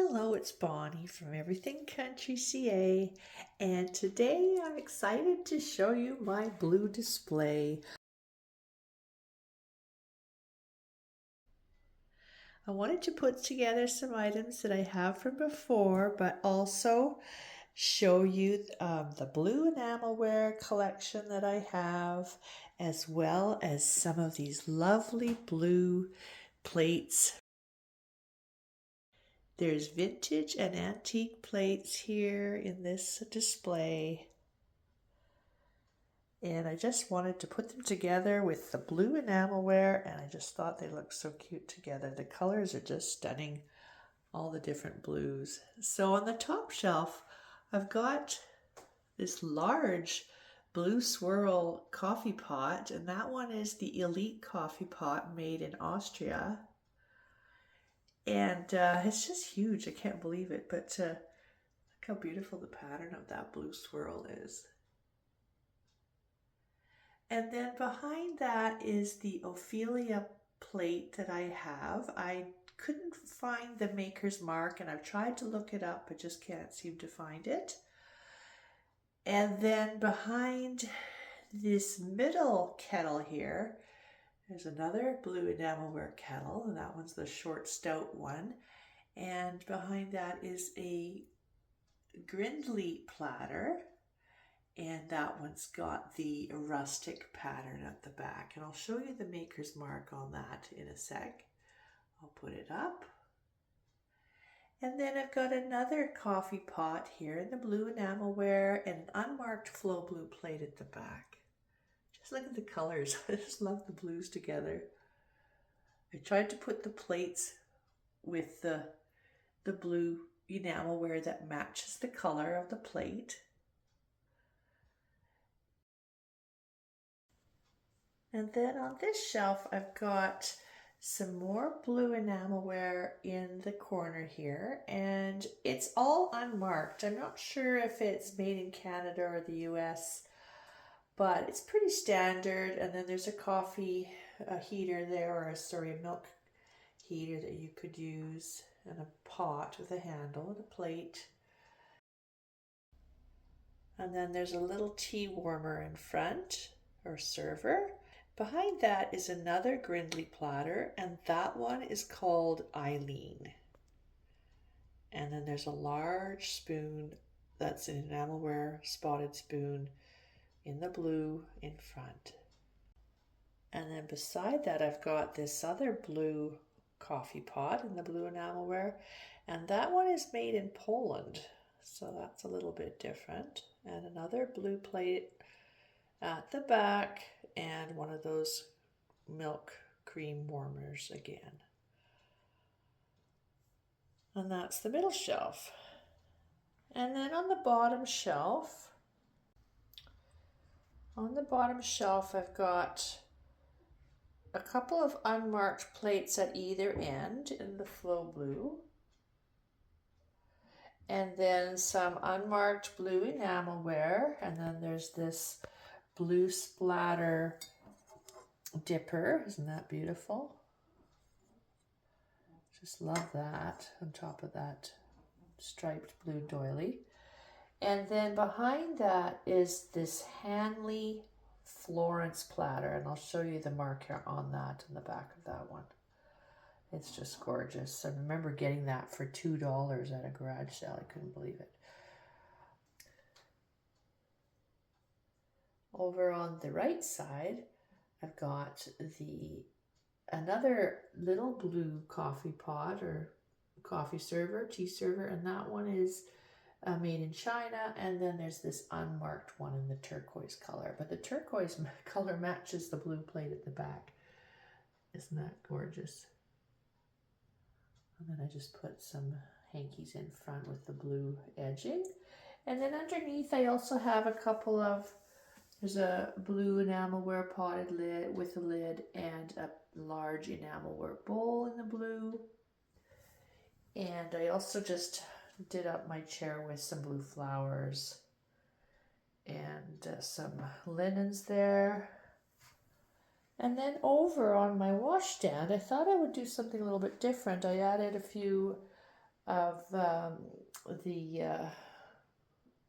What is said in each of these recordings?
Hello, it's Bonnie from Everything Country CA, and today I'm excited to show you my blue display. I wanted to put together some items that I have from before, but also show you the blue enamelware collection that I have, as well as some of these lovely blue plates. There's vintage and antique plates here in this display. And I just wanted to put them together with the blue enamelware, and I just thought they looked so cute together. The colors are just stunning, all the different blues. So on the top shelf, I've got this large blue swirl coffee pot, and that one is the Elite coffee pot made in Austria. And it's just huge. I can't believe it, but look how beautiful the pattern of that blue swirl is. And then behind that is the Ophelia plate that I have. I couldn't find the maker's mark, and I've tried to look it up, but just can't seem to find it. And then behind this middle kettle here, there's another blue enamelware kettle, and that one's the short stout one. And behind that is a Grindley platter. And that one's got the rustic pattern at the back. And I'll show you the maker's mark on that in a sec. I'll put it up. And then I've got another coffee pot here in the blue enamelware and an unmarked flow blue plate at the back. Just look at the colors. I just love the blues together. I tried to put the plates with the blue enamelware that matches the color of the plate. And then on this shelf, I've got some more blue enamelware in the corner here, and it's all unmarked. I'm not sure if it's made in Canada or the US, but it's pretty standard. And then there's a coffee heater there, or a milk heater that you could use, and a pot with a handle and a plate. And then there's a little tea warmer in front, or server. Behind that is another Grindley platter, and that one is called Eileen. And then there's a large spoon that's an enamelware spotted spoon in the blue in front. And then beside that, I've got this other blue coffee pot in the blue enamelware, and that one is made in Poland, so that's a little bit different. And another blue plate at the back, and one of those milk cream warmers again. And that's the middle shelf. And then on the bottom shelf, I've got a couple of unmarked plates at either end in the flow blue. And then some unmarked blue enamelware, and then there's this blue splatter dipper. Isn't that beautiful? Just love that on top of that striped blue doily. And then behind that is this Hanley Florence platter, and I'll show you the marker on that in the back of that one. It's just gorgeous. I remember getting that for $2 at a garage sale. I couldn't believe it. Over on the right side, I've got another little blue coffee pot or coffee server, tea server, and that one is made in China. And then there's this unmarked one in the turquoise color, but the turquoise color matches the blue plate at the back. Isn't that gorgeous? And then I just put some hankies in front with the blue edging. And then underneath I also have a couple of, there's a blue enamelware potted lid with a lid and a large enamelware bowl in the blue. And I also just did up my chair with some blue flowers and some linens there. And then over on my washstand, I thought I would do something a little bit different. I added a few of the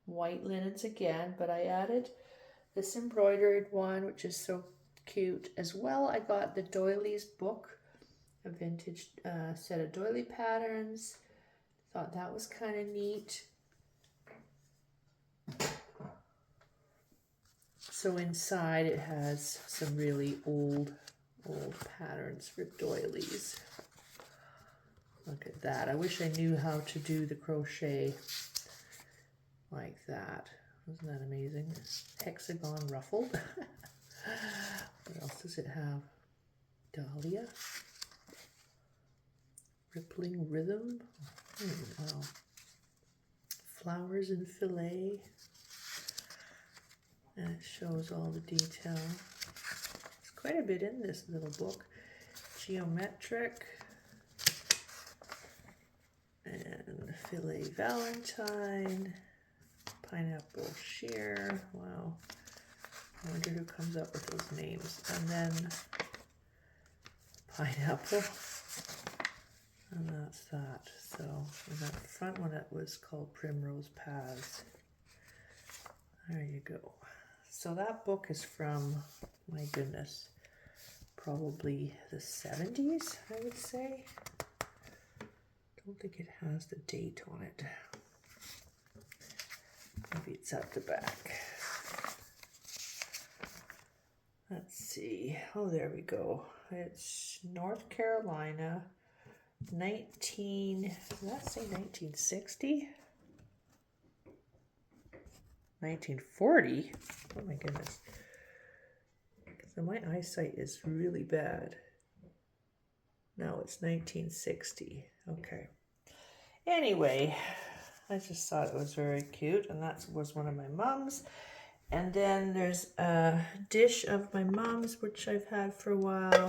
white linens again, but I added this embroidered one, which is so cute. As well, I got the doilies book, a vintage set of doily patterns. Thought that was kind of neat. So inside it has some really old patterns for doilies. Look at that. I wish I knew how to do the crochet like that. Isn't that amazing? Hexagon ruffled. What else does it have? Dahlia. Rippling rhythm. Wow. Flowers and fillet. And it shows all the detail. There's quite a bit in this little book. Geometric. And fillet valentine. Pineapple sheer. Wow. I wonder who comes up with those names. And then pineapple. And that's that. So that front one, it was called Primrose Paths. There you go. So that book is from, my goodness, probably the 70s, I would say. Don't think it has the date on it. Maybe it's at the back. Let's see. Oh, there we go. It's North Carolina, does that say 1960? 1940? Oh my goodness. So my eyesight is really bad. No, it's 1960. Okay. Anyway, I just thought it was very cute, and that was one of my mom's. And then there's a dish of my mom's, which I've had for a while.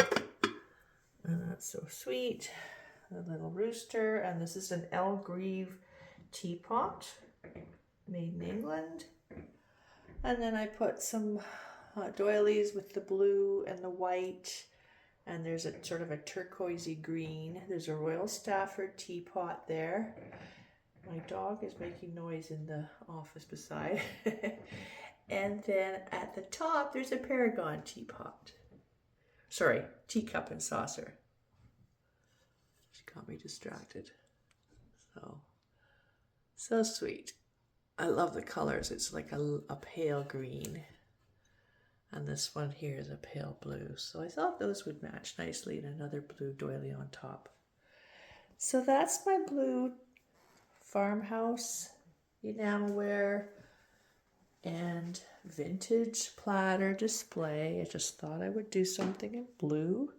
And that's so sweet. A little rooster. And this is an Elgreve teapot made in England. And then I put some doilies with the blue and the white. And there's a sort of a turquoisey green. There's a Royal Stafford teapot there. My dog is making noise in the office beside. And then at the top, there's a Paragon teapot. Sorry, teacup and saucer. She got me distracted. So sweet. I love the colors. It's like a pale green. And this one here is a pale blue. So I thought those would match nicely, and another blue doily on top. So that's my blue Farmhouse Enamelware and vintage platter display. I just thought I would do something in blue,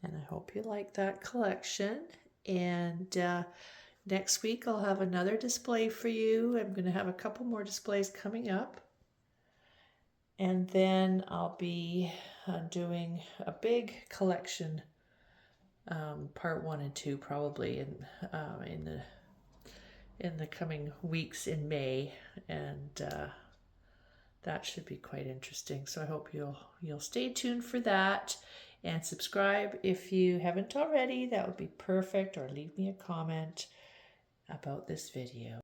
and I hope you like that collection. And next week I'll have another display for you. I'm going to have a couple more displays coming up, and then I'll be doing a big collection, part 1 and 2 probably in the coming weeks in May, and that should be quite interesting. So I hope you'll stay tuned for that, and subscribe if you haven't already. That would be perfect, or leave me a comment about this video.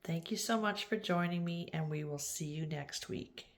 Thank you so much for joining me, and we will see you next week.